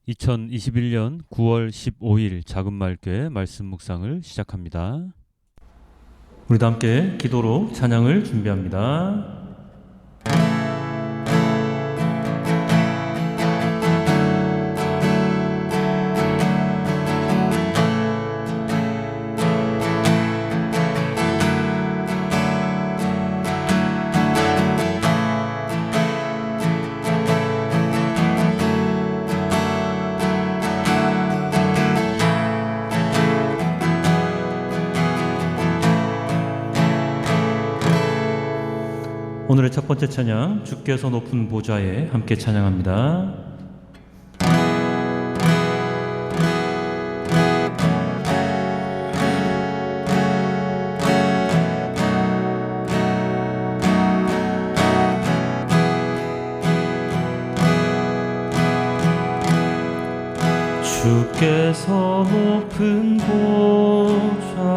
2021년 9월 15일 작은말교회 말씀 묵상을 시작합니다. 우리도 함께 기도로 찬양을 준비합니다. 오늘의 첫 번째 찬양, 주께서 높은 보좌에 함께 찬양합니다. 주께서 높은 보좌에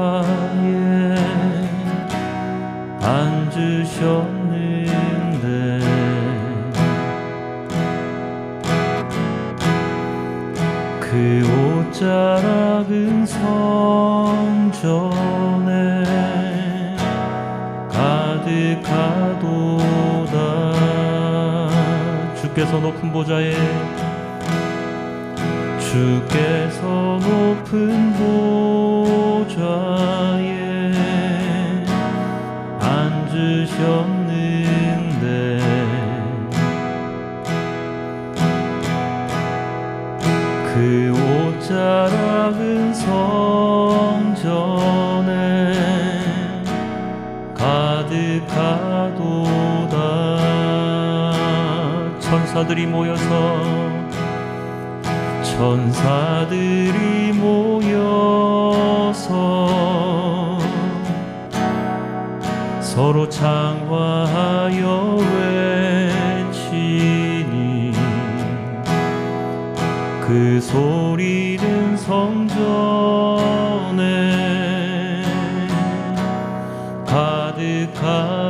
앉으셨네. 그 옷자락은 성전에 가득하도다. 주께서 높은 보좌에 주께서 높은 보좌에 앉으셨는데 그 옷자락은 성전에 가득하도다. 천사들이 모여서 서로 창화하여 외치니 그 소리는 성전에 가득하도다.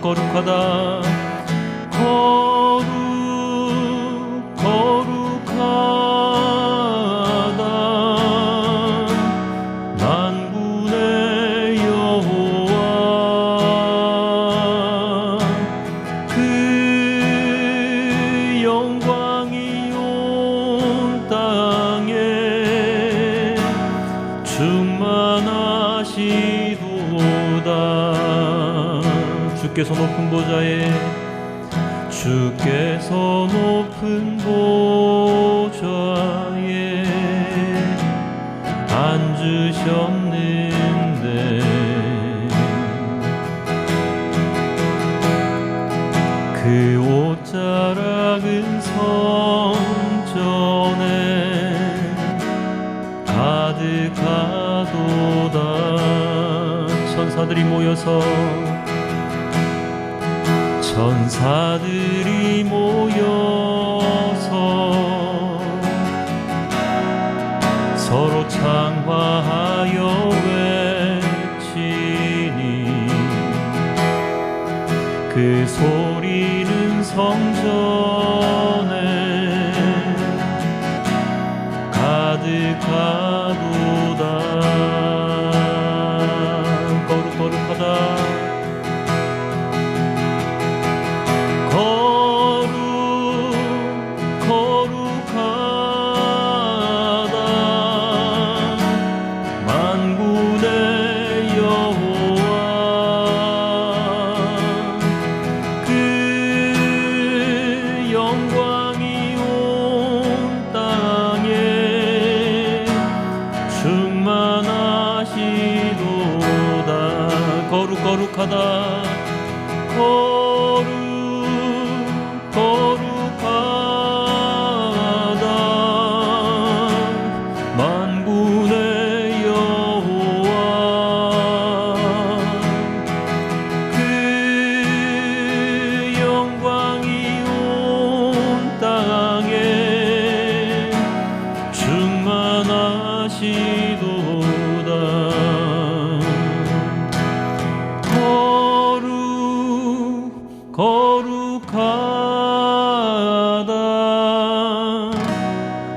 거룩하다. 거룩하다. 만군의 여호와 그 영광이 온 땅에 충만하시도다. 주께서 높은 보좌에 주께서 높은 보좌에 앉으셨는데 그 옷자락은 성전에 가득하도다. 천사들이 모여서 서로 창화하여 외치니 그 소리는 성전에 가득하도다. 거룩하다. 영광이 온 땅에 거룩하다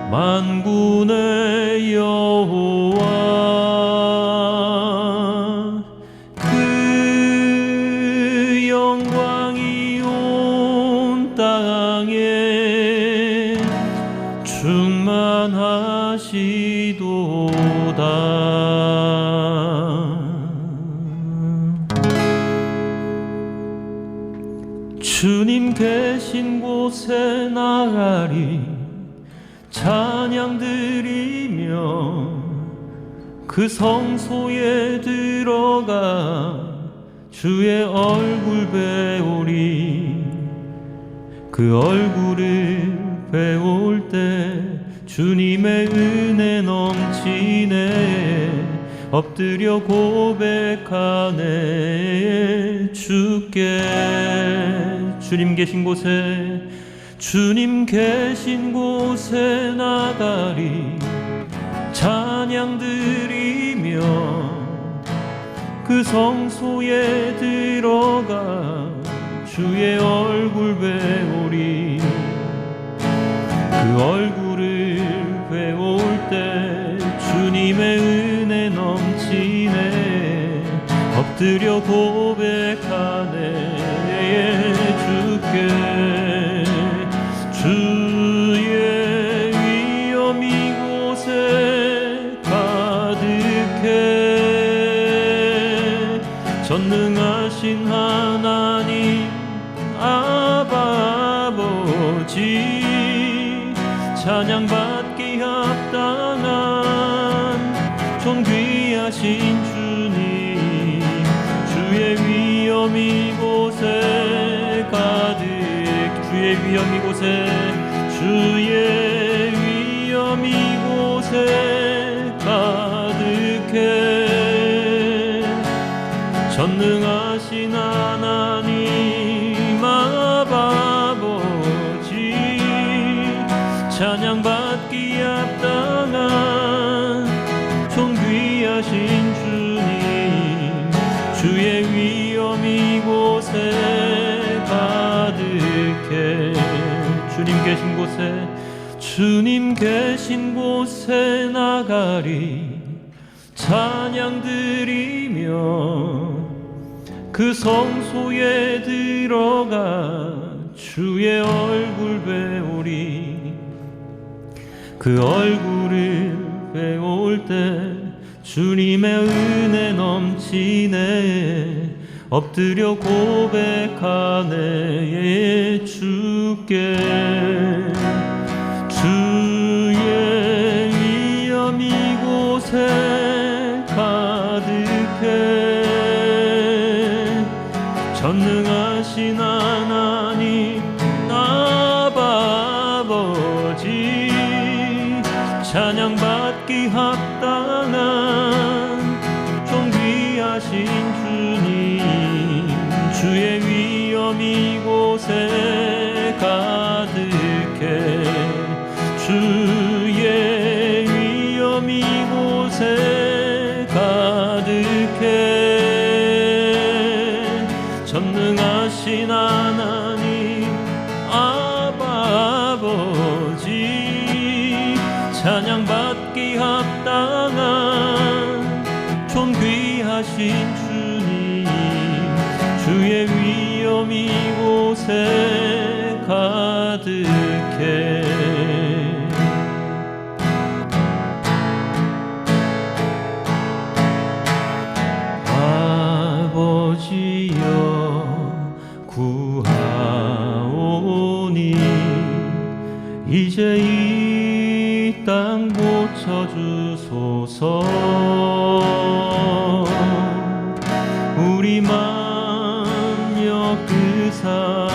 만군의 여호와 그 영광이 온 땅에 충만하시도다. 주님 계신 곳에 나가리 찬양 드리며 그 성소에 들어가 주의 얼굴 배우리. 그 얼굴을 배울 때 주님의 은혜 넘치네. 엎드려 고백하네. 주께 주님 계신 곳에 나가리 찬양 드리며 그 성소에 들어가 주의 얼굴 배우리. 그 얼굴을 배울 때 주님의 은혜 넘치네. 엎드려 고백하네. 주께 주의 위엄 이곳에 가득해. 전능하신 하나님 아버지 찬양받기 합당한 존귀하신 주님. 주의 위엄 이곳에 가득. 주의 위엄 이곳에 가득해. 전능하신 하나님 아버지 찬양받기 합당한 존귀하신 주님. 주의 위엄 이곳에 가득해. 주님 계신 곳에 나가리 찬양 드리며 그 성소에 들어가 주의 얼굴 배우리. 그 얼굴을 배울 때 주님의 은혜 넘치네. 엎드려 고백하네. 주께 주의 위엄 이곳에 가득해. 전능하신 하나님 아버지 찬양받기 합당한 존귀하신 주님. 주의 위엄 이곳에 가득해. 주의 위엄 이곳에 가득해. 전능하신 하나님 아버지 찬양받기 합당한 존귀하신 주님. 주의 위엄 이곳에 가득해. 아버지여 구하오니 이제 이 땅 고쳐주소서. 우리 만역 그사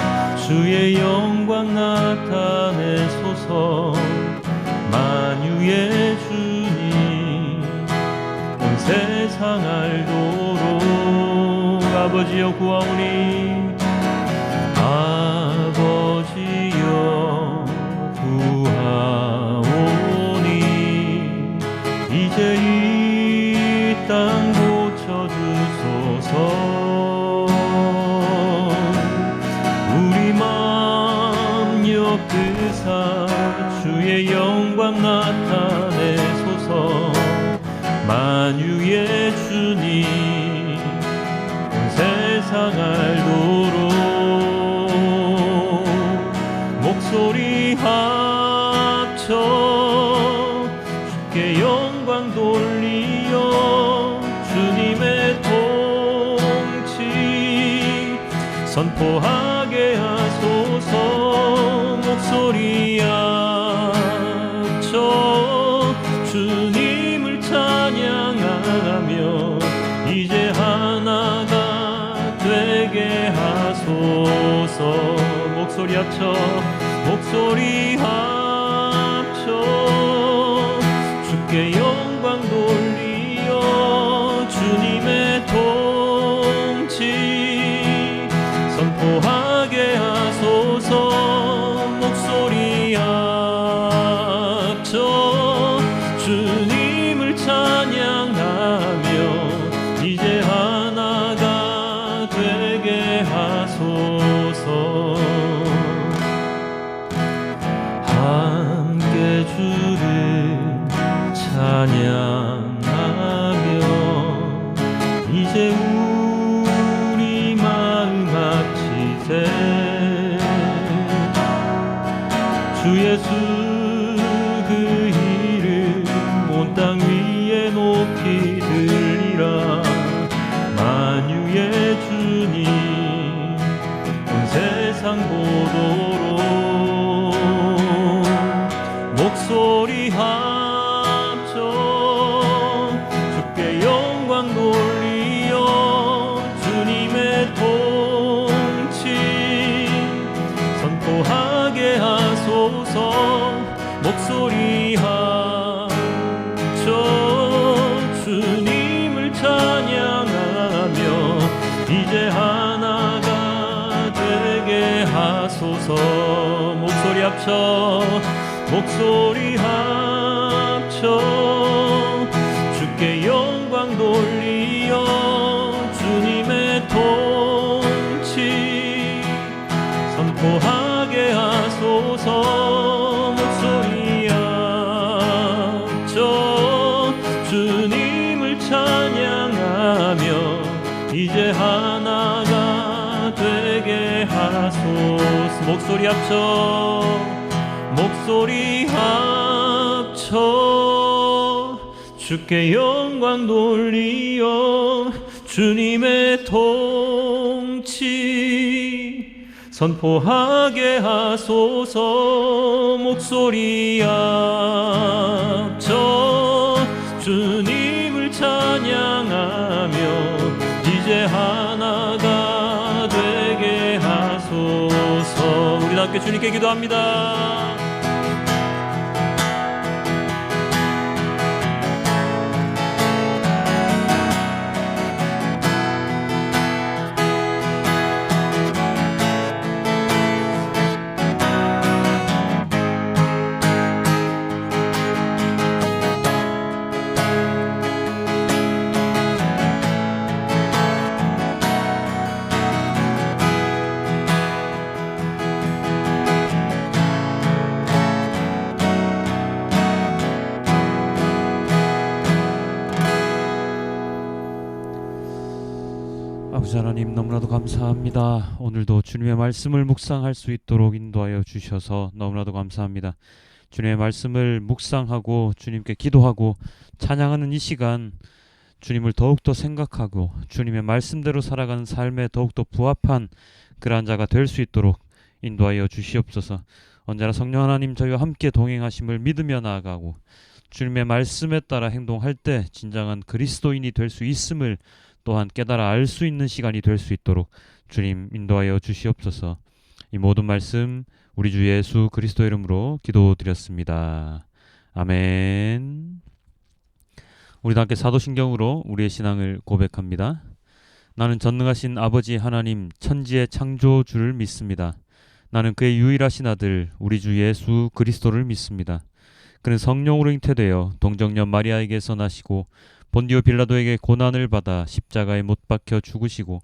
주의 영광 나타내소서. 만유의 주님 온 세상 알도록. 아버지여 구하오니 아버지여 구하오니 이제 이 땅 고쳐주소서. 만유의 주님 온 세상 알도록 목소리 합쳐 주께 영광 돌리어 주님의 통치 선포하게 하소서. 목소리 합쳐 주님을 찬양하며 이제 하나가 되게 하소서. 목소리 합쳐 목소리 합쳐 주께 영광 돌리어 주님의 통치 선포하게 하소서. 목소리 합쳐 주님을 찬양하며 이제 하나가 되게 하소서. 함께 주를 찬양하며 이제 우리 마음 합치세. 주 예수 그 이름 온 땅 위에 높이 들리라. 만유의 주님 온 세상 보도록 목소리 합쳐 주께 영광 돌리어 주님의 통치 선포하게 하소서. 목소리 합쳐 주님을 찬양하며 이제 하나가 되게 하소서. 목소리 합쳐 목소리 합쳐 주께 영광 돌리어 주님의 통치 선포하게 하소서. 목소리 합쳐 주님을 찬양하며 이제 하나가 되게 하소서. 목소리 합쳐 목소리 합쳐 주께 영광 돌리어 주님의 통치 선포하게 하소서. 목소리 합쳐 주님을 찬양하며 이제 하나가 되게 하소서. 우리 함께 주님께 기도합니다. 아버지 하나님, 너무나도 감사합니다. 오늘도 주님의 말씀을 묵상할 수 있도록 인도하여 주셔서 너무나도 감사합니다. 주님의 말씀을 묵상하고 주님께 기도하고 찬양하는 이 시간, 주님을 더욱더 생각하고 주님의 말씀대로 살아가는 삶에 더욱더 부합한 그러한 자가 될 수 있도록 인도하여 주시옵소서. 언제나 성령 하나님 저희와 함께 동행하심을 믿으며 나아가고 주님의 말씀에 따라 행동할 때 진정한 그리스도인이 될 수 있음을 또한 깨달아 알 수 있는 시간이 될 수 있도록 주님 인도하여 주시옵소서. 이 모든 말씀 우리 주 예수 그리스도 이름으로 기도드렸습니다. 아멘. 우리 함께 사도신경으로 우리의 신앙을 고백합니다. 나는 전능하신 아버지 하나님 천지의 창조주를 믿습니다. 나는 그의 유일하신 아들 우리 주 예수 그리스도를 믿습니다. 그는 성령으로 잉태되어 동정녀 마리아에게서 나시고 본디오 빌라도에게 고난을 받아 십자가에 못 박혀 죽으시고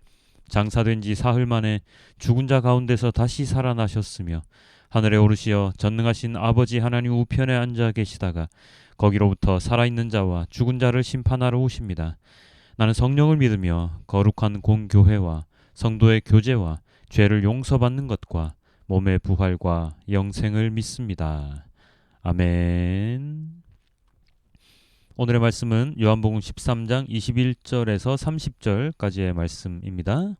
장사된 지 사흘 만에 죽은 자 가운데서 다시 살아나셨으며 하늘에 오르시어 전능하신 아버지 하나님 우편에 앉아 계시다가 거기로부터 살아있는 자와 죽은 자를 심판하러 오십니다. 나는 성령을 믿으며 거룩한 공교회와 성도의 교제와 죄를 용서받는 것과 몸의 부활과 영생을 믿습니다. 아멘. 오늘의 말씀은 요한복음 13장 21절에서 30절까지의 말씀입니다.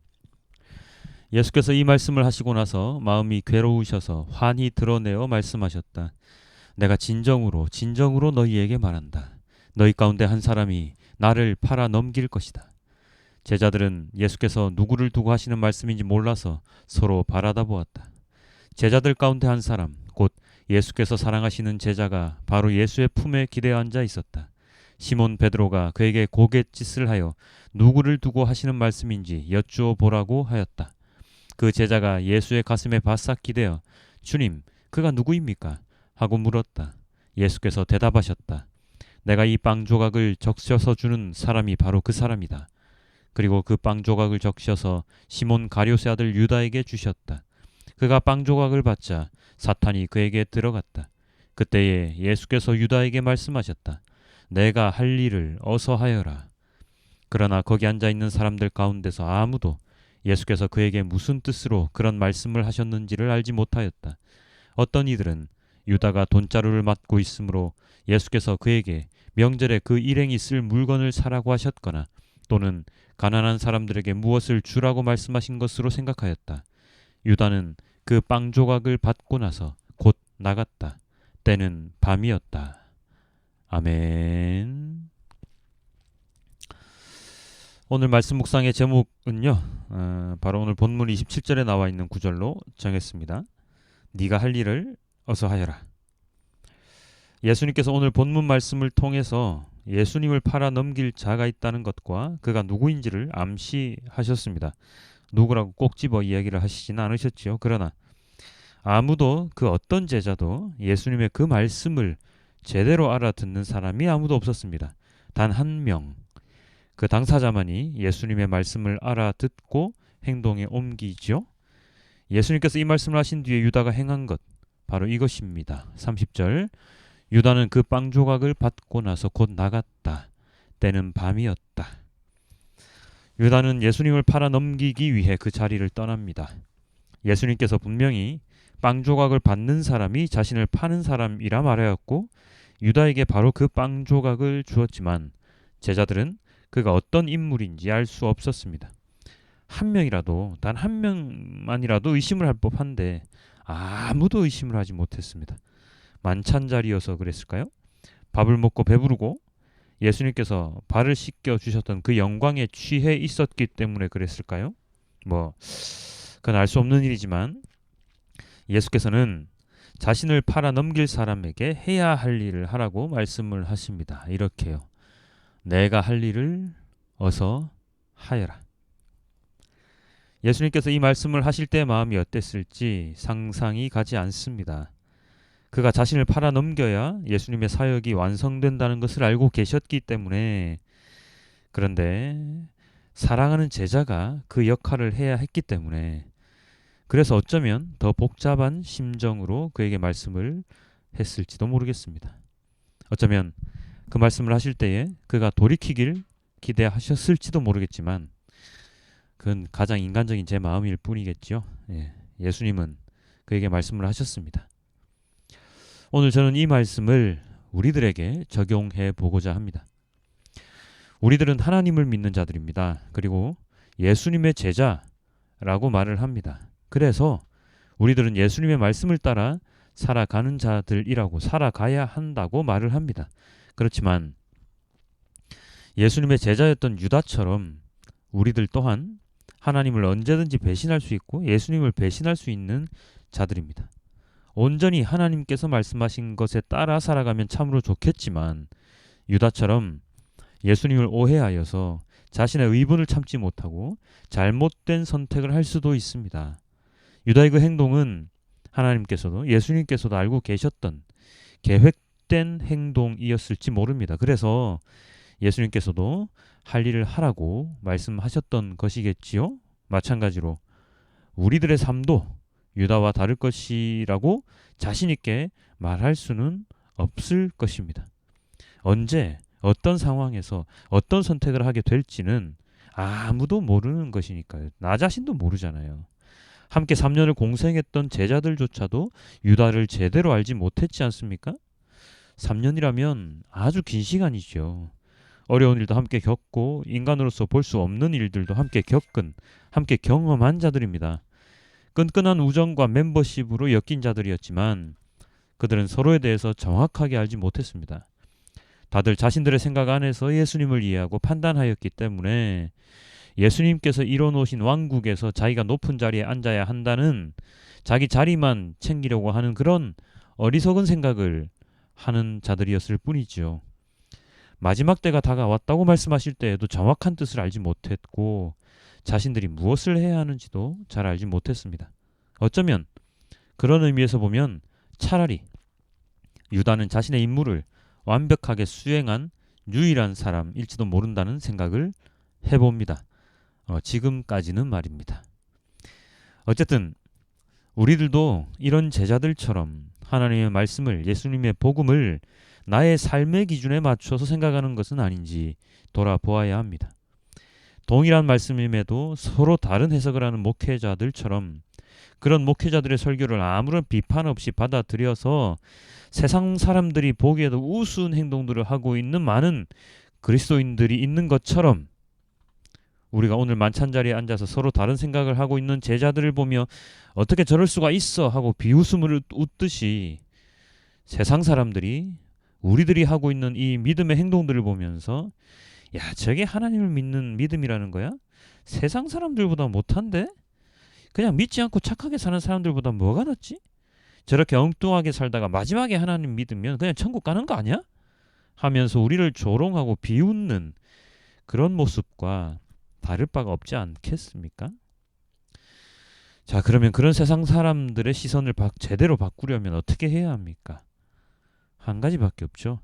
예수께서 이 말씀을 하시고 나서 마음이 괴로우셔서 환히 드러내어 말씀하셨다. 내가 진정으로 너희에게 말한다. 너희 가운데 한 사람이 나를 팔아 넘길 것이다. 제자들은 예수께서 누구를 두고 하시는 말씀인지 몰라서 서로 바라다 보았다. 제자들 가운데 한 사람, 곧 예수께서 사랑하시는 제자가 바로 예수의 품에 기대어 앉아 있었다. 시몬 베드로가 그에게 고갯짓을 하여 누구를 두고 하시는 말씀인지 여쭈어 보라고 하였다. 그 제자가 예수의 가슴에 바싹 기대어 주님, 그가 누구입니까? 하고 물었다. 예수께서 대답하셨다. 내가 이 빵 조각을 적셔서 주는 사람이 바로 그 사람이다. 그리고 그 빵 조각을 적셔서 시몬 가룟의 아들 유다에게 주셨다. 그가 빵 조각을 받자 사탄이 그에게 들어갔다. 그때에 예수께서 유다에게 말씀하셨다. 내가 할 일을 어서 하여라. 그러나 거기 앉아 있는 사람들 가운데서 아무도 예수께서 그에게 무슨 뜻으로 그런 말씀을 하셨는지를 알지 못하였다. 어떤 이들은 유다가 돈자루를 맡고 있으므로 예수께서 그에게 명절에 그 일행이 쓸 물건을 사라고 하셨거나 또는 가난한 사람들에게 무엇을 주라고 말씀하신 것으로 생각하였다. 유다는 그 빵 조각을 받고 나서 곧 나갔다. 때는 밤이었다. 아멘. 오늘 말씀 묵상의 제목은요, 바로 오늘 본문 27절에 나와 있는 구절로 정했습니다. 네가 할 일을 어서 하여라. 예수님께서 오늘 본문 말씀을 통해서 예수님을 팔아 넘길 자가 있다는 것과 그가 누구인지를 암시하셨습니다. 누구라고 꼭 집어 이야기를 하시지는 않으셨지요. 그러나 아무도 그 어떤 제자도 예수님의 그 말씀을 제대로 알아듣는 사람이 아무도 없었습니다. 단 한 명, 그 당사자만이 예수님의 말씀을 알아듣고 행동에 옮기죠. 예수님께서 이 말씀을 하신 뒤에 유다가 행한 것, 바로 이것입니다. 30절, 유다는 그 빵 조각을 받고 나서 곧 나갔다. 때는 밤이었다. 유다는 예수님을 팔아 넘기기 위해 그 자리를 떠납니다. 예수님께서 분명히 빵 조각을 받는 사람이 자신을 파는 사람이라 말하였고 유다에게 바로 그 빵 조각을 주었지만 제자들은 그가 어떤 인물인지 알 수 없었습니다. 한 명이라도, 단 한 명만이라도 의심을 할 법한데 아무도 의심을 하지 못했습니다. 만찬 자리여서 그랬을까요? 밥을 먹고 배부르고 예수님께서 발을 씻겨 주셨던 그 영광에 취해 있었기 때문에 그랬을까요? 그건 알 수 없는 일이지만 예수께서는 자신을 팔아 넘길 사람에게 해야 할 일을 하라고 말씀을 하십니다. 이렇게요. 내가 할 일을 어서 하여라. 예수님께서 이 말씀을 하실 때 마음이 어땠을지 상상이 가지 않습니다. 그가 자신을 팔아 넘겨야 예수님의 사역이 완성된다는 것을 알고 계셨기 때문에, 그런데 사랑하는 제자가 그 역할을 해야 했기 때문에, 그래서 어쩌면 더 복잡한 심정으로 그에게 말씀을 했을지도 모르겠습니다. 어쩌면 그 말씀을 하실 때에 그가 돌이키길 기대하셨을지도 모르겠지만 그건 가장 인간적인 제 마음일 뿐이겠죠. 예수님은 그에게 말씀을 하셨습니다. 오늘 저는 이 말씀을 우리들에게 적용해 보고자 합니다. 우리들은 하나님을 믿는 자들입니다. 그리고 예수님의 제자라고 말을 합니다. 그래서 우리들은 예수님의 말씀을 따라 살아가는 자들이라고, 살아가야 한다고 말을 합니다. 그렇지만 예수님의 제자였던 유다처럼 우리들 또한 하나님을 언제든지 배신할 수 있고 예수님을 배신할 수 있는 자들입니다. 온전히 하나님께서 말씀하신 것에 따라 살아가면 참으로 좋겠지만 유다처럼 예수님을 오해하여서 자신의 의분을 참지 못하고 잘못된 선택을 할 수도 있습니다. 유다의 그 행동은 하나님께서도 예수님께서도 알고 계셨던 계획된 행동이었을지 모릅니다. 그래서 예수님께서도 할 일을 하라고 말씀하셨던 것이겠지요. 마찬가지로 우리들의 삶도 유다와 다를 것이라고 자신 있게 말할 수는 없을 것입니다. 언제 어떤 상황에서 어떤 선택을 하게 될지는 아무도 모르는 것이니까요. 나 자신도 모르잖아요. 함께 3년을 공생했던 제자들조차도 유다를 제대로 알지 못했지 않습니까? 3년이라면 아주 긴 시간이죠. 어려운 일도 함께 겪고 인간으로서 볼 수 없는 일들도 함께 겪은, 함께 경험한 자들입니다. 끈끈한 우정과 멤버십으로 엮인 자들이었지만 그들은 서로에 대해서 정확하게 알지 못했습니다. 다들 자신들의 생각 안에서 예수님을 이해하고 판단하였기 때문에 예수님께서 이뤄놓으신 왕국에서 자기가 높은 자리에 앉아야 한다는 자기 자리만 챙기려고 하는 그런 어리석은 생각을 하는 자들이었을 뿐이죠. 마지막 때가 다가왔다고 말씀하실 때에도 정확한 뜻을 알지 못했고 자신들이 무엇을 해야 하는지도 잘 알지 못했습니다. 어쩌면 그런 의미에서 보면 차라리 유다는 자신의 임무를 완벽하게 수행한 유일한 사람일지도 모른다는 생각을 해봅니다. 지금까지는 말입니다. 어쨌든 우리들도 이런 제자들처럼 하나님의 말씀을, 예수님의 복음을 나의 삶의 기준에 맞춰서 생각하는 것은 아닌지 돌아보아야 합니다. 동일한 말씀임에도 서로 다른 해석을 하는 목회자들처럼 그런 목회자들의 설교를 아무런 비판 없이 받아들여서 세상 사람들이 보기에도 우스운 행동들을 하고 있는 많은 그리스도인들이 있는 것처럼 우리가 오늘 만찬 자리에 앉아서 서로 다른 생각을 하고 있는 제자들을 보며 어떻게 저럴 수가 있어 하고 비웃음을 웃듯이 세상 사람들이 우리들이 하고 있는 이 믿음의 행동들을 보면서 야, 저게 하나님을 믿는 믿음이라는 거야? 세상 사람들보다 못한데? 그냥 믿지 않고 착하게 사는 사람들보다 뭐가 낫지? 저렇게 엉뚱하게 살다가 마지막에 하나님 믿으면 그냥 천국 가는 거 아니야? 하면서 우리를 조롱하고 비웃는 그런 모습과 다를 바가 없지 않겠습니까? 자, 그러면 그런 세상 사람들의 시선을 제대로 바꾸려면 어떻게 해야 합니까? 한 가지밖에 없죠.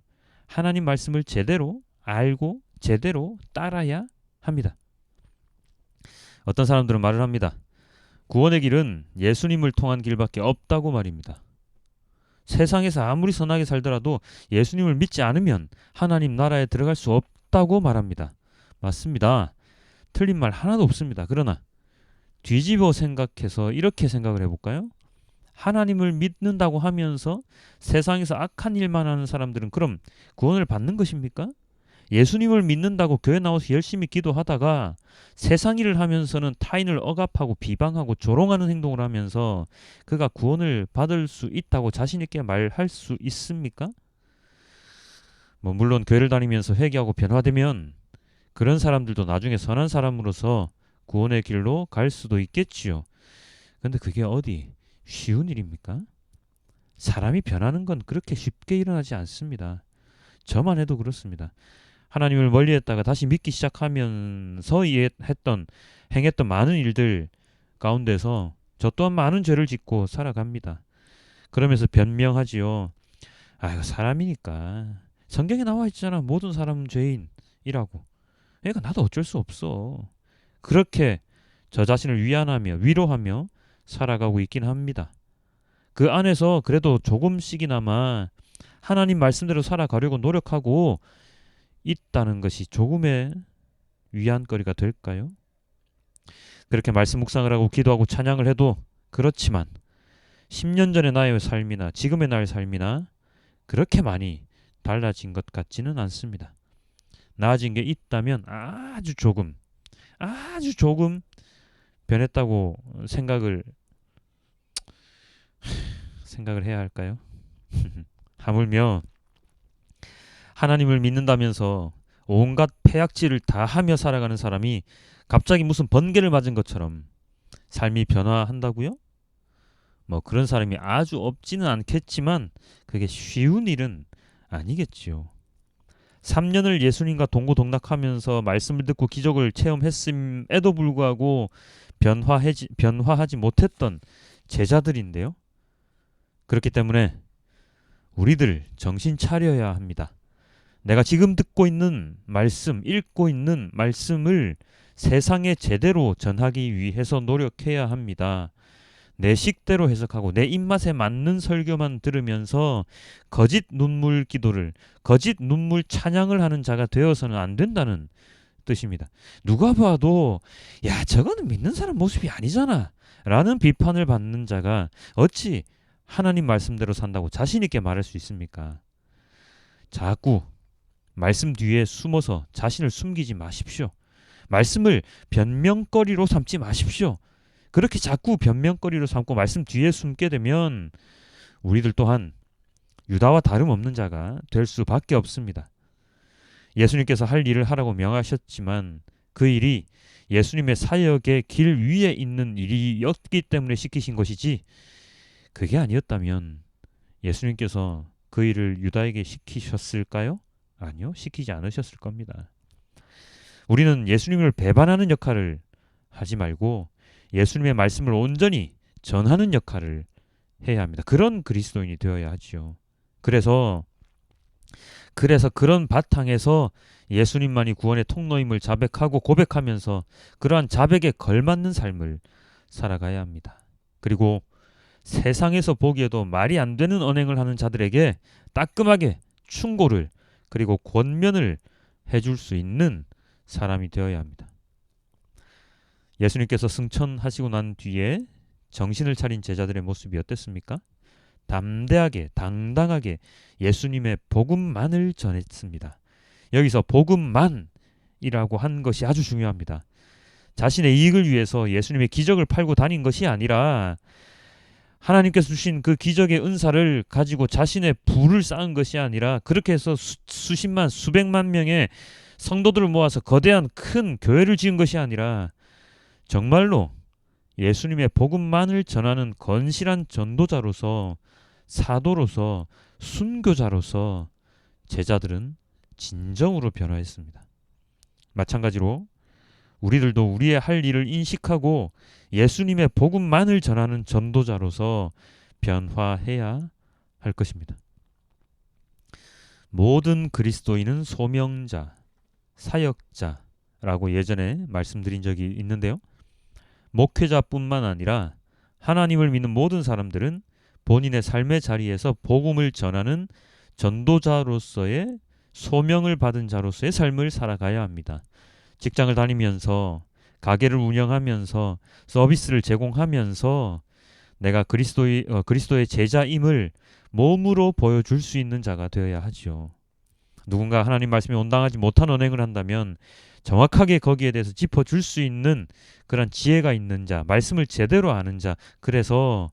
하나님 말씀을 제대로 알고 제대로 따라야 합니다. 어떤 사람들은 말을 합니다. 구원의 길은 예수님을 통한 길밖에 없다고 말입니다. 세상에서 아무리 선하게 살더라도 예수님을 믿지 않으면 하나님 나라에 들어갈 수 없다고 말합니다. 맞습니다. 틀린 말 하나도 없습니다. 그러나 뒤집어 생각해서 이렇게 생각을 해볼까요? 하나님을 믿는다고 하면서 세상에서 악한 일만 하는 사람들은 그럼 구원을 받는 것입니까? 예수님을 믿는다고 교회 나와서 열심히 기도하다가 세상 일을 하면서는 타인을 억압하고 비방하고 조롱하는 행동을 하면서 그가 구원을 받을 수 있다고 자신 있게 말할 수 있습니까? 물론 교회를 다니면서 회개하고 변화되면 그런 사람들도 나중에 선한 사람으로서 구원의 길로 갈 수도 있겠지요. 근데 그게 어디 쉬운 일입니까? 사람이 변하는 건 그렇게 쉽게 일어나지 않습니다. 저만 해도 그렇습니다. 하나님을 멀리했다가 다시 믿기 시작하면서 행했던 많은 일들 가운데서 저 또한 많은 죄를 짓고 살아갑니다. 그러면서 변명하지요. 아유, 사람이니까. 성경에 나와 있잖아. 모든 사람은 죄인이라고. 그러니까 나도 어쩔 수 없어. 그렇게 저 자신을 위안하며 위로하며 살아가고 있긴 합니다. 그 안에서 그래도 조금씩이나마 하나님 말씀대로 살아가려고 노력하고 있다는 것이 조금의 위안거리가 될까요? 그렇게 말씀 묵상을 하고 기도하고 찬양을 해도 그렇지만 10년 전의 나의 삶이나 지금의 나의 삶이나 그렇게 많이 달라진 것 같지는 않습니다. 나아진 게 있다면 아주 조금 변했다고 생각을 해야 할까요? 하물며 하나님을 믿는다면서 온갖 폐악질을 다 하며 살아가는 사람이 갑자기 무슨 번개를 맞은 것처럼 삶이 변화한다고요? 그런 사람이 아주 없지는 않겠지만 그게 쉬운 일은 아니겠지요. 3년을 예수님과 동고동락하면서 말씀을 듣고 기적을 체험했음에도 불구하고 변화하지 못했던 제자들인데요. 그렇기 때문에 우리들 정신 차려야 합니다. 내가 지금 듣고 있는 말씀, 읽고 있는 말씀을 세상에 제대로 전하기 위해서 노력해야 합니다. 내 식대로 해석하고 내 입맛에 맞는 설교만 들으면서 거짓 눈물 기도를, 거짓 눈물 찬양을 하는 자가 되어서는 안 된다는 뜻입니다. 누가 봐도 야, 저거는 믿는 사람 모습이 아니잖아 라는 비판을 받는 자가 어찌 하나님 말씀대로 산다고 자신 있게 말할 수 있습니까? 자꾸 말씀 뒤에 숨어서 자신을 숨기지 마십시오. 말씀을 변명거리로 삼지 마십시오. 그렇게 자꾸 변명거리로 삼고 말씀 뒤에 숨게 되면 우리들 또한 유다와 다름없는 자가 될 수밖에 없습니다. 예수님께서 할 일을 하라고 명하셨지만 그 일이 예수님의 사역의 길 위에 있는 일이었기 때문에 시키신 것이지, 그게 아니었다면 예수님께서 그 일을 유다에게 시키셨을까요? 아니요, 시키지 않으셨을 겁니다. 우리는 예수님을 배반하는 역할을 하지 말고 예수님의 말씀을 온전히 전하는 역할을 해야 합니다. 그런 그리스도인이 되어야 하지요. 그래서 그런 바탕에서 예수님만이 구원의 통로임을 자백하고 고백하면서 그러한 자백에 걸맞는 삶을 살아가야 합니다. 그리고 세상에서 보기에도 말이 안 되는 언행을 하는 자들에게 따끔하게 충고를, 그리고 권면을 해줄 수 있는 사람이 되어야 합니다. 예수님께서 승천하시고 난 뒤에 정신을 차린 제자들의 모습이 어땠습니까? 담대하게, 당당하게 예수님의 복음만을 전했습니다. 여기서 복음만이라고 한 것이 아주 중요합니다. 자신의 이익을 위해서 예수님의 기적을 팔고 다닌 것이 아니라 하나님께서 주신 그 기적의 은사를 가지고 자신의 부를 쌓은 것이 아니라 그렇게 해서 수십만, 수백만 명의 성도들을 모아서 거대한 큰 교회를 지은 것이 아니라 정말로 예수님의 복음만을 전하는 건실한 전도자로서, 사도로서, 순교자로서 제자들은 진정으로 변화했습니다. 마찬가지로 우리들도 우리의 할 일을 인식하고 예수님의 복음만을 전하는 전도자로서 변화해야 할 것입니다. 모든 그리스도인은 소명자, 사역자라고 예전에 말씀드린 적이 있는데요. 목회자뿐만 아니라 하나님을 믿는 모든 사람들은 본인의 삶의 자리에서 복음을 전하는 전도자로서의 소명을 받은 자로서의 삶을 살아가야 합니다. 직장을 다니면서, 가게를 운영하면서, 서비스를 제공하면서 내가 그리스도의 제자임을 몸으로 보여줄 수 있는 자가 되어야 하죠. 누군가 하나님 말씀에 온당하지 못한 언행을 한다면 정확하게 거기에 대해서 짚어줄 수 있는 그런 지혜가 있는 자, 말씀을 제대로 아는 자, 그래서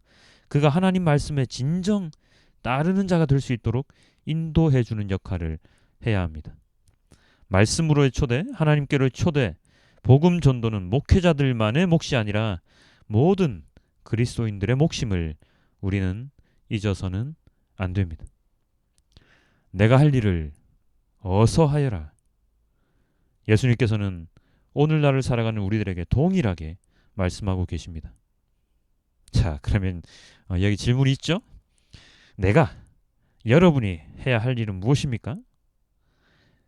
그가 하나님 말씀에 진정 따르는 자가 될 수 있도록 인도해주는 역할을 해야 합니다. 말씀으로의 초대, 하나님께로의 초대, 복음 전도는 목회자들만의 몫이 아니라 모든 그리스도인들의 몫임을 우리는 잊어서는 안 됩니다. 내가 할 일을 어서 하여라. 예수님께서는 오늘날을 살아가는 우리들에게 동일하게 말씀하고 계십니다. 자, 그러면 여기 질문이 있죠? 여러분이 해야 할 일은 무엇입니까?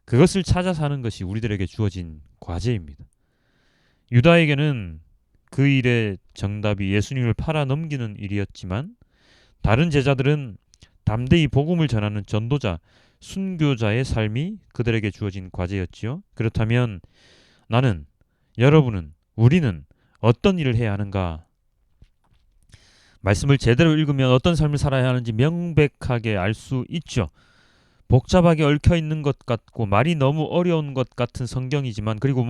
그것을 찾아서 하는 것이 우리들에게 주어진 과제입니다. 유다에게는 그 일의 정답이 예수님을 팔아 넘기는 일이었지만 다른 제자들은 담대히 복음을 전하는 전도자, 순교자의 삶이 그들에게 주어진 과제였지요. 그렇다면 나는, 여러분은, 우리는 어떤 일을 해야 하는가? 말씀을 제대로 읽으면 어떤 삶을 살아야 하는지 명백하게 알 수 있죠. 복잡하게 얽혀 있는 것 같고 말이 너무 어려운 것 같은 성경이지만, 그리고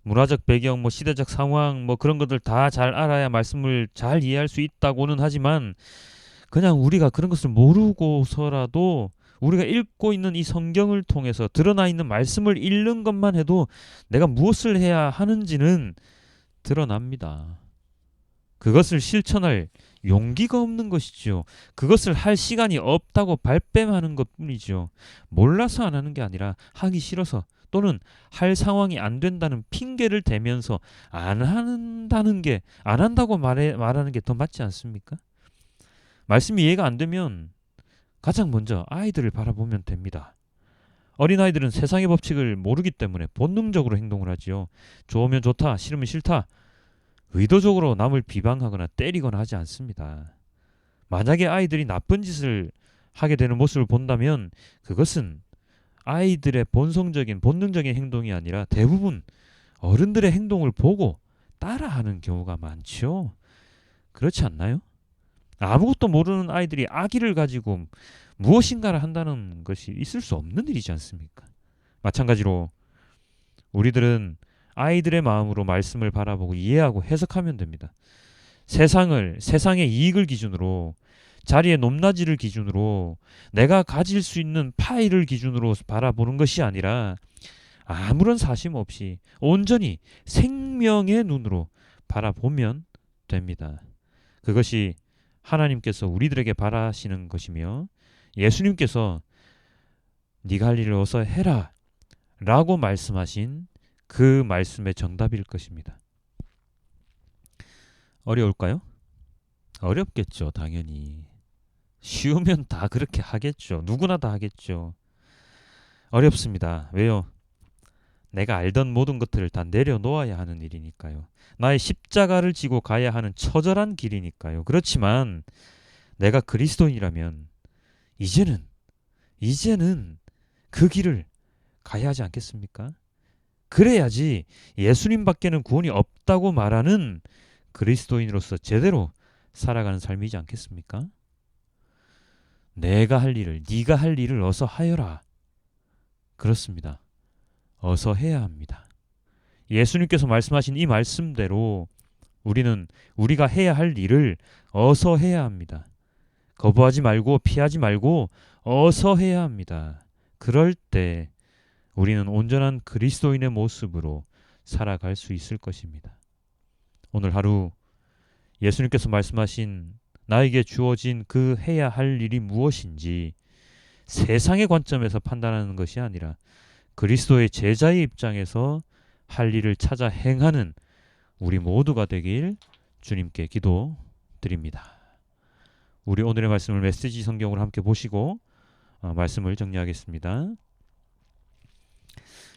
문화적 배경, 시대적 상황, 그런 것들 다 잘 알아야 말씀을 잘 이해할 수 있다고는 하지만, 그냥 우리가 그런 것을 모르고서라도 우리가 읽고 있는 이 성경을 통해서 드러나 있는 말씀을 읽는 것만 해도 내가 무엇을 해야 하는지는 드러납니다. 그것을 실천할 용기가 없는 것이죠. 그것을 할 시간이 없다고 발뺌하는 것뿐이죠. 몰라서 안 하는 게 아니라 하기 싫어서, 또는 할 상황이 안 된다는 핑계를 대면서 안 한다고 말하는 게 더 맞지 않습니까? 말씀이 이해가 안 되면 가장 먼저 아이들을 바라보면 됩니다. 어린아이들은 세상의 법칙을 모르기 때문에 본능적으로 행동을 하지요. 좋으면 좋다, 싫으면 싫다. 의도적으로 남을 비방하거나 때리거나 하지 않습니다. 만약에 아이들이 나쁜 짓을 하게 되는 모습을 본다면 그것은 아이들의 본성적인 본능적인 행동이 아니라 대부분 어른들의 행동을 보고 따라하는 경우가 많죠. 그렇지 않나요? 아무것도 모르는 아이들이 악의를 가지고 무엇인가를 한다는 것이 있을 수 없는 일이지 않습니까? 마찬가지로 우리들은 아이들의 마음으로 말씀을 바라보고 이해하고 해석하면 됩니다. 세상의 이익을 기준으로, 자리의 높낮이를 기준으로, 내가 가질 수 있는 파일을 기준으로 바라보는 것이 아니라 아무런 사심 없이 온전히 생명의 눈으로 바라보면 됩니다. 그것이 하나님께서 우리들에게 바라시는 것이며, 예수님께서 네가 할 일을 어서 해라 라고 말씀하신 그 말씀의 정답일 것입니다. 어려울까요? 어렵겠죠, 당연히. 쉬우면 다 그렇게 하겠죠. 누구나 다 하겠죠. 어렵습니다. 왜요? 내가 알던 모든 것들을 다 내려놓아야 하는 일이니까요. 나의 십자가를 지고 가야 하는 처절한 길이니까요. 그렇지만 내가 그리스도인이라면 이제는 그 길을 가야 하지 않겠습니까? 그래야지 예수님밖에는 구원이 없다고 말하는 그리스도인으로서 제대로 살아가는 삶이지 않겠습니까? 내가 할 일을, 네가 할 일을 어서 하여라. 그렇습니다. 어서 해야 합니다. 예수님께서 말씀하신 이 말씀대로 우리는 우리가 해야 할 일을 어서 해야 합니다. 거부하지 말고 피하지 말고 어서 해야 합니다. 그럴 때 우리는 온전한 그리스도인의 모습으로 살아갈 수 있을 것입니다. 오늘 하루 예수님께서 말씀하신 나에게 주어진 그 해야 할 일이 무엇인지 세상의 관점에서 판단하는 것이 아니라 그리스도의 제자의 입장에서 할 일을 찾아 행하는 우리 모두가 되길 주님께 기도드립니다. 우리 오늘의 말씀을 메시지 성경으로 함께 보시고 말씀을 정리하겠습니다.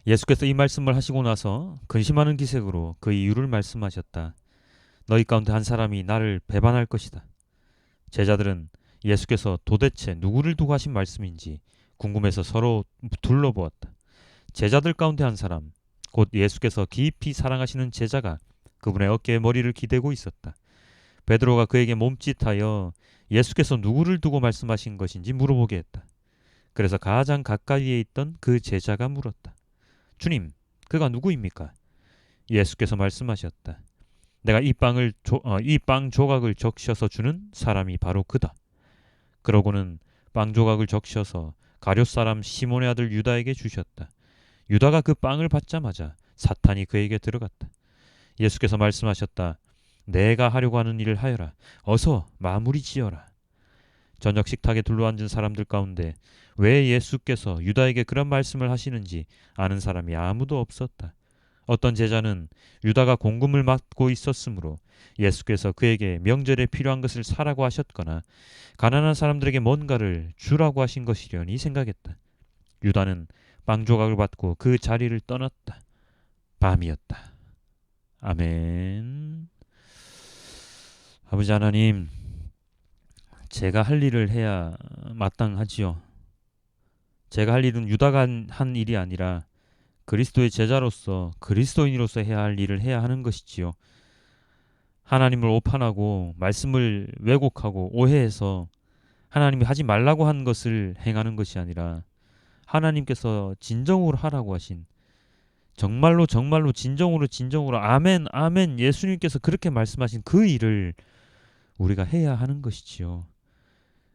예수께서 이 말씀을 하시고 나서 근심하는 기색으로 그 이유를 말씀하셨다. 너희 가운데 한 사람이 나를 배반할 것이다. 제자들은 예수께서 도대체 누구를 두고 하신 말씀인지 궁금해서 서로 둘러보았다. 제자들 가운데 한 사람, 곧 예수께서 깊이 사랑하시는 제자가 그분의 어깨에 머리를 기대고 있었다. 베드로가 그에게 몸짓하여 예수께서 누구를 두고 말씀하신 것인지 물어보게 했다. 그래서 가장 가까이에 있던 그 제자가 물었다. 주님, 그가 누구입니까? 예수께서 말씀하셨다. 내가 이 빵 조각을 적셔서 주는 사람이 바로 그다. 그러고는 빵 조각을 적셔서 가룟 사람 시몬의 아들 유다에게 주셨다. 유다가 그 빵을 받자마자 사탄이 그에게 들어갔다. 예수께서 말씀하셨다. 내가 하려고 하는 일을 하여라. 어서 마무리 지어라. 저녁 식탁에 둘러앉은 사람들 가운데 왜 예수께서 유다에게 그런 말씀을 하시는지 아는 사람이 아무도 없었다. 어떤 제자는 유다가 공금을 맡고 있었으므로 예수께서 그에게 명절에 필요한 것을 사라고 하셨거나 가난한 사람들에게 뭔가를 주라고 하신 것이려니 생각했다. 유다는 빵 조각을 받고 그 자리를 떠났다. 밤이었다. 아멘. 아버지 하나님, 제가 할 일을 해야 마땅하지요. 제가 할 일은 유다가 한 일이 아니라 그리스도의 제자로서 그리스도인으로서 해야 할 일을 해야 하는 것이지요. 하나님을 오판하고 말씀을 왜곡하고 오해해서 하나님이 하지 말라고 한 것을 행하는 것이 아니라 하나님께서 진정으로 하라고 하신 정말로 진정으로 아멘 아멘 예수님께서 그렇게 말씀하신 그 일을 우리가 해야 하는 것이지요.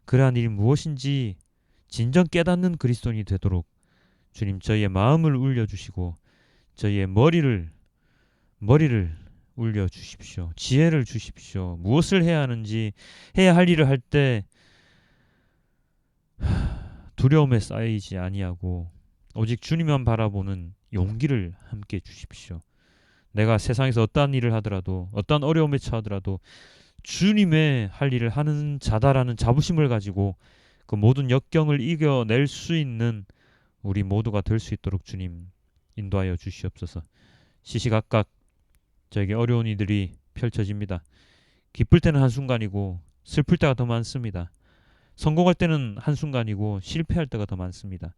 그러한 일이 무엇인지 진정 깨닫는 그리스도인이 되도록 주님 저희의 마음을 울려주시고 저희의 머리를 울려주십시오. 지혜를 주십시오. 무엇을 해야 하는지 해야 할 일을 할 때 두려움에 쌓이지 아니하고 오직 주님만 바라보는 용기를 함께 주십시오. 내가 세상에서 어떠한 일을 하더라도 어떠한 어려움에 처하더라도 주님의 할 일을 하는 자다라는 자부심을 가지고 그 모든 역경을 이겨낼 수 있는 우리 모두가 될 수 있도록 주님 인도하여 주시옵소서. 시시각각 저에게 어려운 이들이 펼쳐집니다. 기쁠 때는 한순간이고 슬플 때가 더 많습니다. 성공할 때는 한순간이고 실패할 때가 더 많습니다.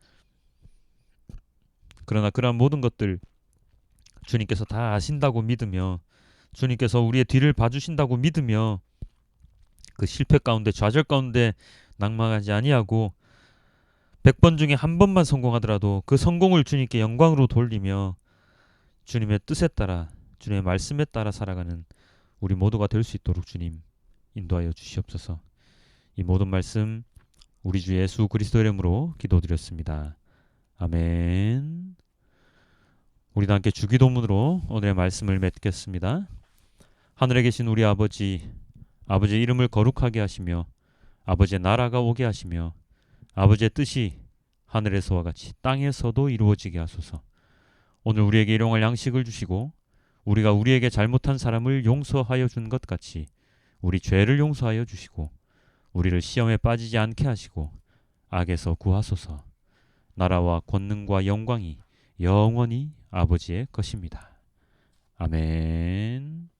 그러나 그러한 모든 것들 주님께서 다 아신다고 믿으며 주님께서 우리의 뒤를 봐주신다고 믿으며 그 실패 가운데 좌절 가운데 낙망하지 아니하고 100번 중에 한 번만 성공하더라도 그 성공을 주님께 영광으로 돌리며 주님의 뜻에 따라 주님의 말씀에 따라 살아가는 우리 모두가 될 수 있도록 주님 인도하여 주시옵소서. 이 모든 말씀 우리 주 예수 그리스도의 이름으로 기도드렸습니다. 아멘. 우리도 함께 주기도문으로 오늘의 말씀을 맺겠습니다. 하늘에 계신 우리 아버지, 아버지의 이름을 거룩하게 하시며 아버지의 나라가 오게 하시며 아버지의 뜻이 하늘에서와 같이 땅에서도 이루어지게 하소서. 오늘 우리에게 일용할 양식을 주시고 우리가 우리에게 잘못한 사람을 용서하여 준 것 같이 우리 죄를 용서하여 주시고 우리를 시험에 빠지지 않게 하시고 악에서 구하소서. 나라와 권능과 영광이 영원히 아버지의 것입니다. 아멘.